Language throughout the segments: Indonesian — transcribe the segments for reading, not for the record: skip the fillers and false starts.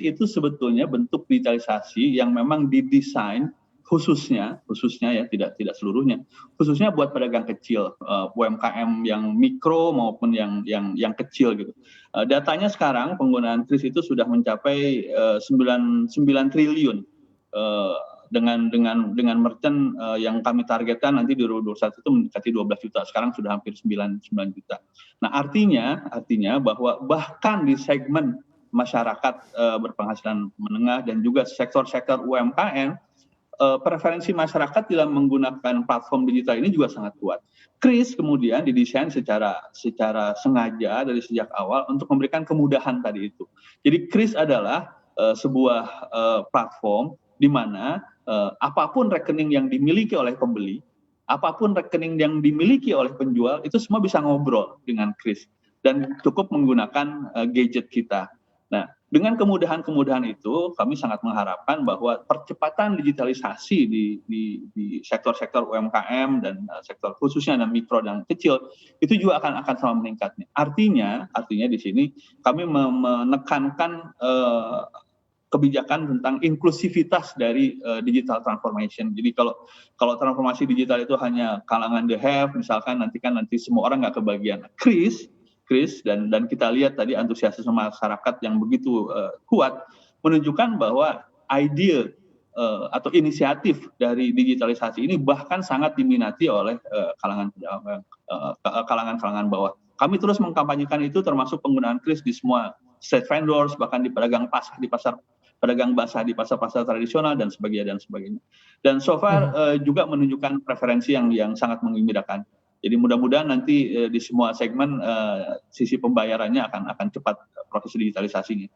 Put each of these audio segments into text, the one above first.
itu sebetulnya bentuk digitalisasi yang memang didesain khususnya ya, tidak seluruhnya, khususnya buat pedagang kecil, UMKM yang mikro maupun yang kecil gitu. Datanya sekarang penggunaan kris itu sudah mencapai 9 triliun, dengan merchant yang kami targetkan nanti di 2021 itu mendekati 12 juta, sekarang sudah hampir 9 juta. Nah, artinya bahwa bahkan di segmen masyarakat berpenghasilan menengah dan juga sektor-sektor UMKM, preferensi masyarakat dalam menggunakan platform digital ini juga sangat kuat. Kris kemudian didesain secara sengaja dari sejak awal untuk memberikan kemudahan tadi itu. Jadi kris adalah sebuah platform di mana apapun rekening yang dimiliki oleh pembeli, apapun rekening yang dimiliki oleh penjual, itu semua bisa ngobrol dengan kris dan cukup menggunakan gadget kita. Nah, dengan kemudahan-kemudahan itu, kami sangat mengharapkan bahwa percepatan digitalisasi di sektor-sektor UMKM dan sektor khususnya dan mikro dan kecil itu juga akan sama meningkatnya. Artinya di sini kami menekankan kebijakan tentang inklusivitas dari digital transformation. Jadi kalau transformasi digital itu hanya kalangan the have, misalkan nanti semua orang nggak kebagian kris dan kita lihat tadi antusiasme masyarakat yang begitu kuat menunjukkan bahwa ide atau inisiatif dari digitalisasi ini bahkan sangat diminati oleh kalangan bawah. Kami terus mengkampanyekan itu, termasuk penggunaan kris di semua street vendors, bahkan di pedagang pasar, di pasar pedagang basah, di pasar-pasar tradisional dan sebagainya. Dan so far juga menunjukkan preferensi yang sangat menggembirakan. Jadi mudah-mudahan nanti di semua segmen sisi pembayarannya akan cepat proses digitalisasinya.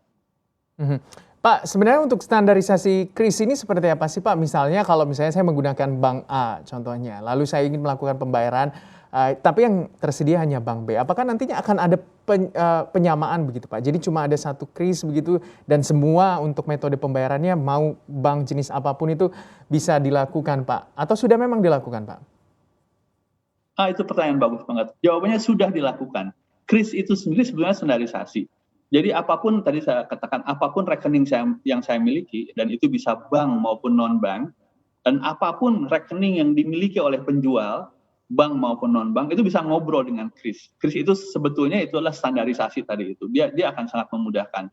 Pak, sebenarnya untuk standarisasi kris ini seperti apa sih Pak? Misalnya kalau saya menggunakan bank A contohnya, lalu saya ingin melakukan pembayaran, tapi yang tersedia hanya bank B. Apakah nantinya akan ada penyamaan begitu Pak? Jadi cuma ada satu kris begitu dan semua untuk metode pembayarannya mau bank jenis apapun itu bisa dilakukan Pak? Atau sudah memang dilakukan Pak? Itu pertanyaan bagus banget. Jawabannya sudah dilakukan. Kris itu sendiri sebenarnya standarisasi. Jadi apapun tadi saya katakan, apapun rekening yang saya miliki, dan itu bisa bank maupun non-bank, dan apapun rekening yang dimiliki oleh penjual, bank maupun non-bank, itu bisa ngobrol dengan kris. Kris itu sebetulnya itulah standarisasi tadi itu. Dia akan sangat memudahkan.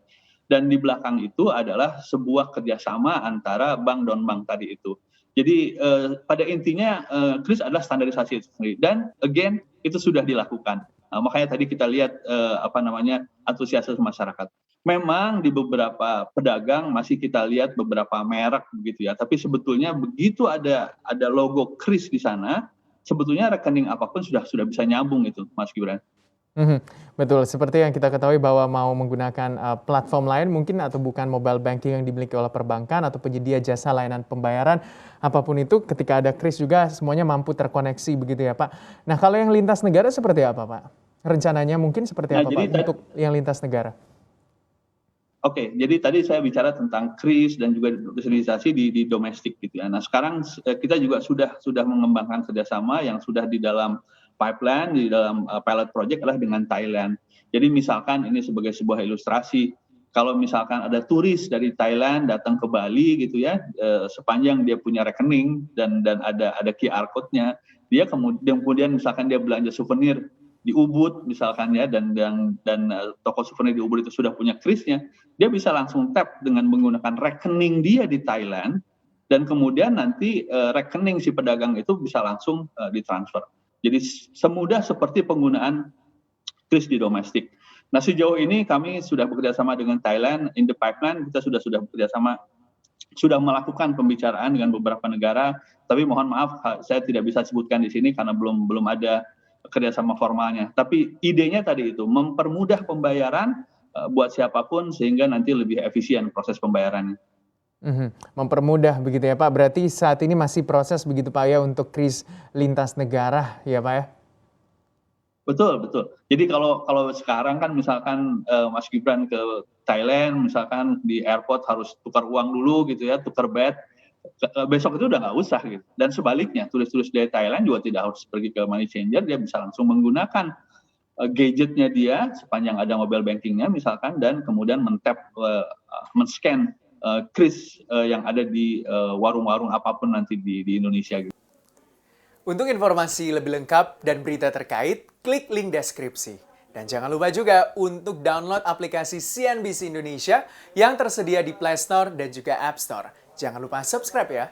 Dan di belakang itu adalah sebuah kerjasama antara bank dan bank tadi itu. Jadi pada intinya kris adalah standarisasi itu sendiri. Dan again itu sudah dilakukan. Makanya tadi kita lihat antusiasme masyarakat. Memang di beberapa pedagang masih kita lihat beberapa merek begitu ya. Tapi sebetulnya begitu ada logo kris di sana, sebetulnya rekening apapun sudah bisa nyambung itu, Mas Gibran. Betul, seperti yang kita ketahui bahwa mau menggunakan platform lain mungkin atau bukan mobile banking yang dimiliki oleh perbankan atau penyedia jasa layanan pembayaran, apapun itu ketika ada kris juga semuanya mampu terkoneksi begitu ya Pak. Nah kalau yang lintas negara seperti apa Pak? Rencananya mungkin seperti apa Pak untuk yang lintas negara? Oke, jadi tadi saya bicara tentang kris dan juga digitalisasi di domestik gitu ya. Nah sekarang kita juga sudah mengembangkan kerjasama yang sudah di dalam pipeline, di dalam pilot project adalah dengan Thailand. Jadi misalkan ini sebagai sebuah ilustrasi, kalau misalkan ada turis dari Thailand datang ke Bali gitu ya, sepanjang dia punya rekening dan ada QR code-nya, dia kemudian misalkan dia belanja souvenir di Ubud misalkan ya, dan toko souvenir di Ubud itu sudah punya krisnya, dia bisa langsung tap dengan menggunakan rekening dia di Thailand, dan kemudian nanti rekening si pedagang itu bisa langsung ditransfer. Jadi semudah seperti penggunaan kris di domestik. Nah sejauh ini kami sudah bekerjasama dengan Thailand, in the pipeline kita sudah bekerjasama, sudah melakukan pembicaraan dengan beberapa negara, tapi mohon maaf saya tidak bisa sebutkan di sini karena belum ada kerjasama formalnya. Tapi idenya tadi itu mempermudah pembayaran buat siapapun sehingga nanti lebih efisien proses pembayarannya. Mempermudah begitu ya Pak. Berarti saat ini masih proses begitu Pak ya untuk kris lintas negara ya Pak ya? Betul. Jadi kalau sekarang kan misalkan Mas Gibran ke Thailand, misalkan di airport harus tukar uang dulu gitu ya, tukar bed. Besok itu udah nggak usah gitu. Dan sebaliknya turis-turis dari Thailand juga tidak harus pergi ke money changer, dia bisa langsung menggunakan gadgetnya dia sepanjang ada mobile bankingnya misalkan, dan kemudian men-scan kris yang ada di warung-warung apapun nanti di Indonesia gitu. Untuk informasi lebih lengkap dan berita terkait, klik link deskripsi. Dan jangan lupa juga untuk download aplikasi CNBC Indonesia yang tersedia di Play Store dan juga App Store. Jangan lupa subscribe ya.